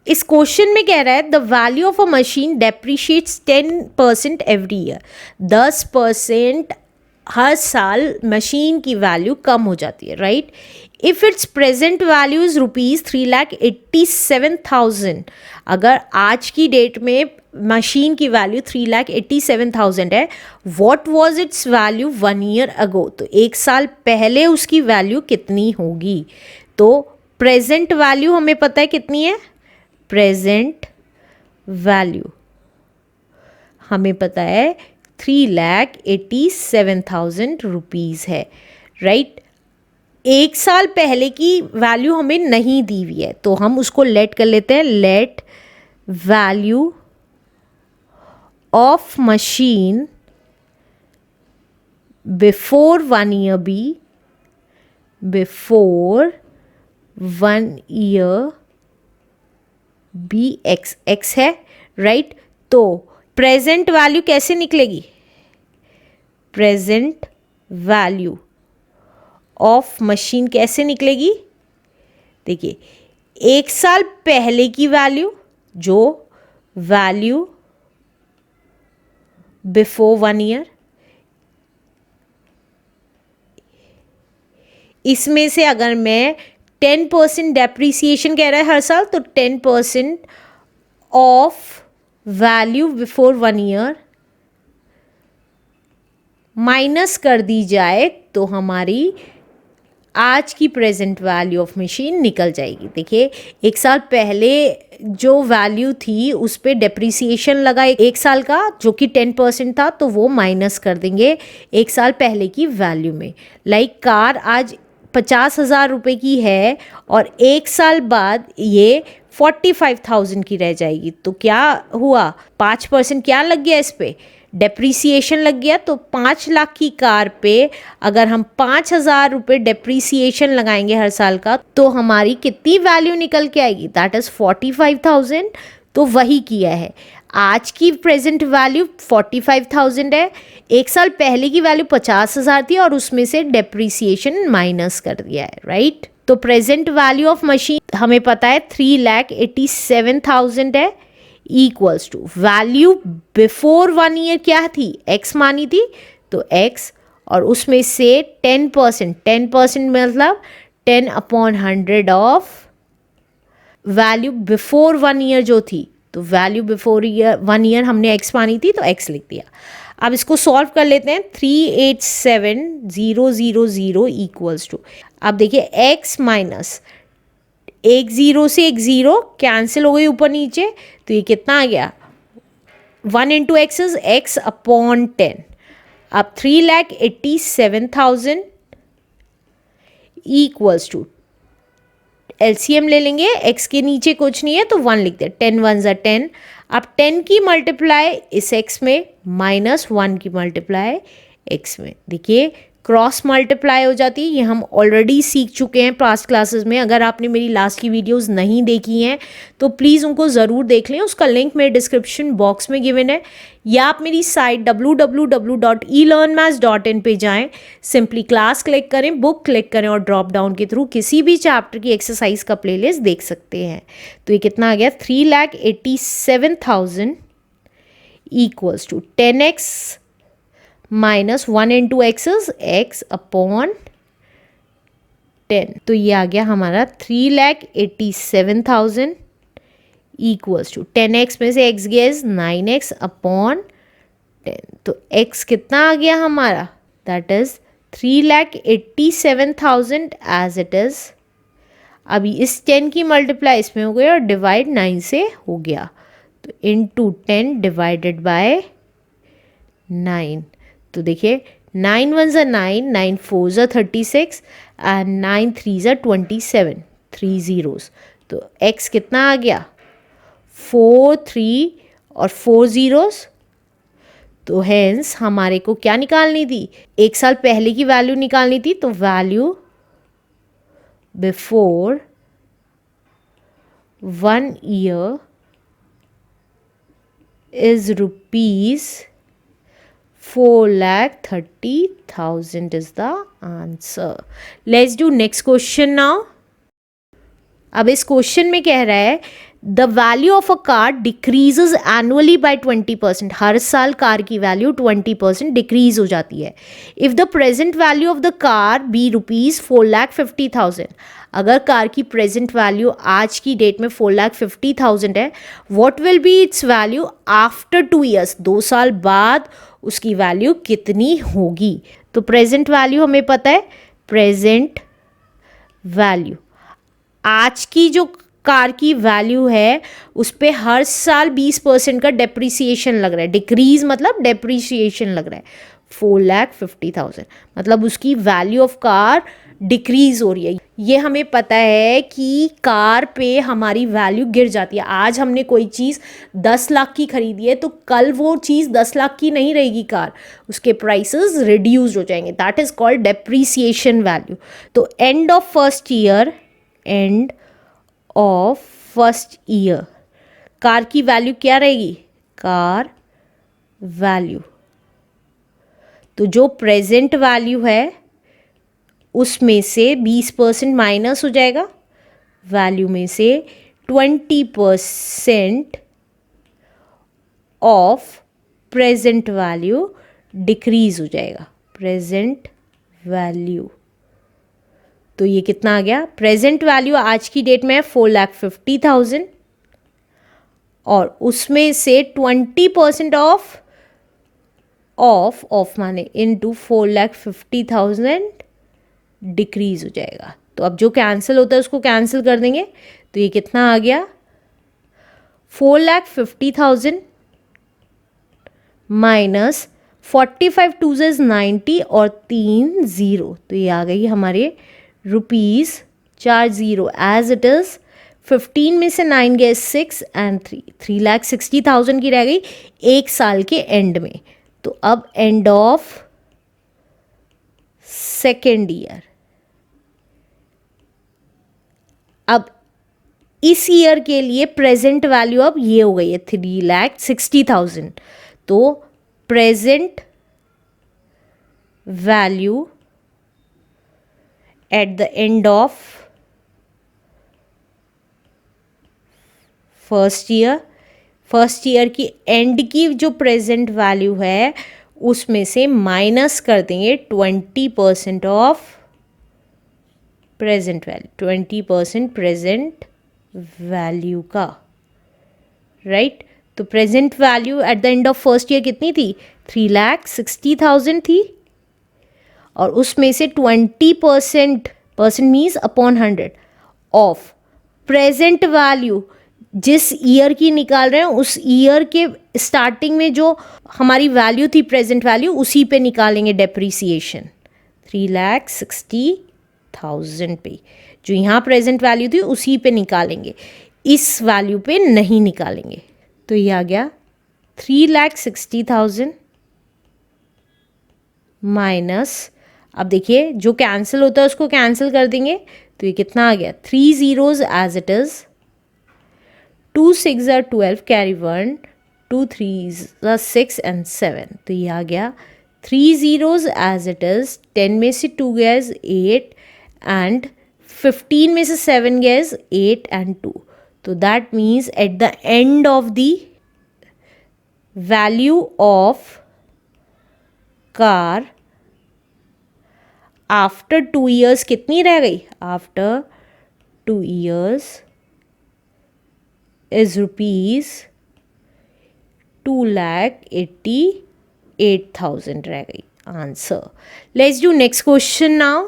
इस क्वेश्चन में कह रहा है the value of a machine depreciates 10% every year. 10% हर साल मशीन की वैल्यू कम हो जाती है, right. If it's present value is ₹3,87,000, अगर आज की डेट में मशीन की वैल्यू 3,87,000 है, what was it's value 1 year ago, तो 1 साल पहले उसकी वैल्यू कितनी होगी। तो प्रेजेंट वैल्यू हमें पता है कितनी है, प्रेजेंट वैल्यू हमें पता है 3,87,000 रुपीज़ है, राइट। 1 साल पहले की वैल्यू हमें नहीं दी हुई है, तो हम उसको लेट कर लेते हैं, let value of machine before 1 year B, before 1 year B X, X है, राइट। तो प्रेजेंट वैल्यू कैसे निकलेगी, प्रेजेंट वैल्यू ऑफ मशीन कैसे निकलेगी, देखिए 1 साल पहले की वैल्यू, जो वैल्यू बिफोर 1 ईयर, इसमें से अगर मैं 10% डेप्रीसिएशन कह रहा है हर साल, तो 10% of value before 1 year minus कर दी जाए तो हमारी आज की प्रेजेंट वैल्यू ऑफ मशीन निकल जाएगी। देखिए 1 साल पहले जो वैल्यू थी उस पर डेप्रीसिएशन लगा 1 साल का, जो कि 10% था, तो वो माइनस कर देंगे 1 साल पहले की वैल्यू में। लाइक कार आज 50,000 रुपये की है और 1 साल बाद ये 45,000 की रह जाएगी, तो क्या हुआ, 5% क्या लग गया इस पर, डेप्रीसिएशन लग गया। तो 5 लाख की कार पे अगर हम 5,000 रुपये डेप्रीसिएशन लगाएंगे हर साल का, तो हमारी कितनी वैल्यू निकल के आएगी, दैट इज़ 45,000। तो वही किया है, आज की प्रेजेंट वैल्यू 45,000 है, 1 साल पहले की वैल्यू 50,000 थी और उसमें से डेप्रीसिएशन माइनस कर दिया है, राइट। तो प्रेजेंट वैल्यू ऑफ मशीन हमें पता है 3,87,000 है, equals to value before 1 year क्या थी, एक्स मानी थी, तो एक्स, और उसमें से 10%, 10% मतलब 10/100 ऑफ वैल्यू बिफोर 1 ईयर जो थी, तो वैल्यू बिफोर 1 ईयर हमने एक्स मानी थी तो एक्स लिख दिया। अब इसको सॉल्व कर लेते हैं, 387,000 इक्वल्स टू, अब देखिए एक्स माइनस एक ज़ीरो से एक ज़ीरो कैंसिल हो गई ऊपर नीचे, तो ये कितना आ गया, 1 इंटू एक्स इज x/10। अब 3,87,000 इक्वल्स टू, एलसीएम ले लेंगे, x के नीचे कुछ नहीं है तो 1 लिख दे, 10 1 ज़ा 10। अब 10 की मल्टीप्लाई इस x में माइनस 1 की मल्टीप्लाई x में, देखिए क्रॉस मल्टीप्लाई हो जाती है, ये हम ऑलरेडी सीख चुके हैं पास्ट क्लासेस में। अगर आपने मेरी लास्ट की वीडियोस नहीं देखी हैं तो प्लीज़ उनको ज़रूर देख लें, उसका लिंक मेरे डिस्क्रिप्शन बॉक्स में गिवन है, या आप मेरी साइट www.elearnmaths.in पे जाएं, सिंपली क्लास क्लिक करें, बुक क्लिक करें और ड्रॉप डाउन के थ्रू किसी भी चैप्टर की एक्सरसाइज का प्लेलिस्ट देख सकते हैं। तो ये कितना आ गया, 3,87,000 equals to 10x minus 1 into X is x/10। तो ये आ गया हमारा 3,87,000 इक्वल्स टू 10x में से x गया इज 9x/10। तो x कितना आ गया हमारा, that is 3,87,000 as it is. अभी इस 10 की मल्टीप्लाई इसमें हो गई और डिवाइड 9 से हो गया, तो इंटू 10 डिवाइडेड बाय 9। तो देखिए 9 1 ज़ा 9, 9 4 ज़ा 36 एंड 9 3 ज़ा 27, 3 ज़ीरोज़। तो x कितना आ गया, 4 3 और 4 ज़ीरोज़। तो हेंस हमारे को क्या निकालनी थी, 1 साल पहले की वैल्यू निकालनी थी, तो value before 1 year is ₹4,30,000 is the answer. Let's do next question now. अब इस क्वेश्चन में कह रहा है the value of a car decreases annually by 20%। हर साल कार की वैल्यू 20% डिक्रीज हो जाती है। If the present value of the car be ₹4,50,000, अगर कार की प्रेजेंट वैल्यू आज की डेट में 4,50,000 है, what will be it's value after 2 years, 2 साल बाद उसकी वैल्यू कितनी होगी। तो प्रेजेंट वैल्यू हमें पता है, प्रेजेंट वैल्यू आज की जो कार की वैल्यू है उस पर हर साल 20% का डेप्रिसिएशन लग रहा है। डिक्रीज मतलब डेप्रिसिएशन लग रहा है। 4,50,000 मतलब उसकी वैल्यू ऑफ कार डिक्रीज हो रही है। ये हमें पता है कि कार पे हमारी वैल्यू गिर जाती है। आज हमने कोई चीज़ 10 लाख की खरीदी है तो कल वो चीज़ 10 लाख की नहीं रहेगी कार, उसके प्राइसेस रिड्यूस हो जाएंगे। That is called depreciation value. तो end of first year, end of first year car की वैल्यू क्या रहेगी, कार वैल्यू। तो जो प्रेजेंट वैल्यू है उसमें से 20% माइनस हो जाएगा, वैल्यू में से 20% ऑफ प्रेजेंट वैल्यू डिक्रीज हो जाएगा, प्रेजेंट वैल्यू। तो ये कितना आ गया, प्रेजेंट वैल्यू आज की डेट में है 4,50,000 और उसमें से 20% ऑफ माने इनटू 4,50,000 डिक्रीज हो जाएगा। तो अब जो कैंसिल होता है उसको कैंसिल कर देंगे। तो ये कितना आ गया, 4,50,000 माइनस 45 2 इज 90 और 3 0, तो ये आ गई हमारे ₹40 एज इट इज। 15 में से 9 गए 6 एंड 3,60,000 की रह गई एक साल के एंड में। तो अब एंड ऑफ सेकेंड ईयर, अब इस ईयर के लिए प्रेजेंट वैल्यू अब ये हो गई है 3,60,000। तो present value at the end of first year की एंड की जो प्रेजेंट वैल्यू है उसमें से माइनस कर देंगे 20% of present value, 20% present value का, राइट। तो present value at the end of first year कितनी थी, 3,60,000 थी और उसमें से 20% means upon 100 of present value जिस ईयर की निकाल रहे हैं उस ईयर के स्टार्टिंग में जो हमारी वैल्यू थी प्रेजेंट वैल्यू उसी पे निकालेंगे डेप्रिसिएशन 3,60,000 पे। जो यहाँ प्रेजेंट वैल्यू थी उसी पे निकालेंगे, इस वैल्यू पे नहीं निकालेंगे। तो ये आ गया 3,60,000 माइनस, अब देखिए जो कैंसिल होता है उसको कैंसिल कर देंगे। तो ये कितना आ गया, 3 zeros as it is, 2 6 are 12 carry 1, 2 3 are 6 and 7। तो ये आ गया 3 zeros एज इट इज। 10 में से 2 गया 8 एंड 15 में से 7 गया 8 and 2। तो that means at the end of the value of car after 2 years कितनी रह गई, आफ्टर 2 years is ₹2,88,000 रह गई answer. Let's do next question now.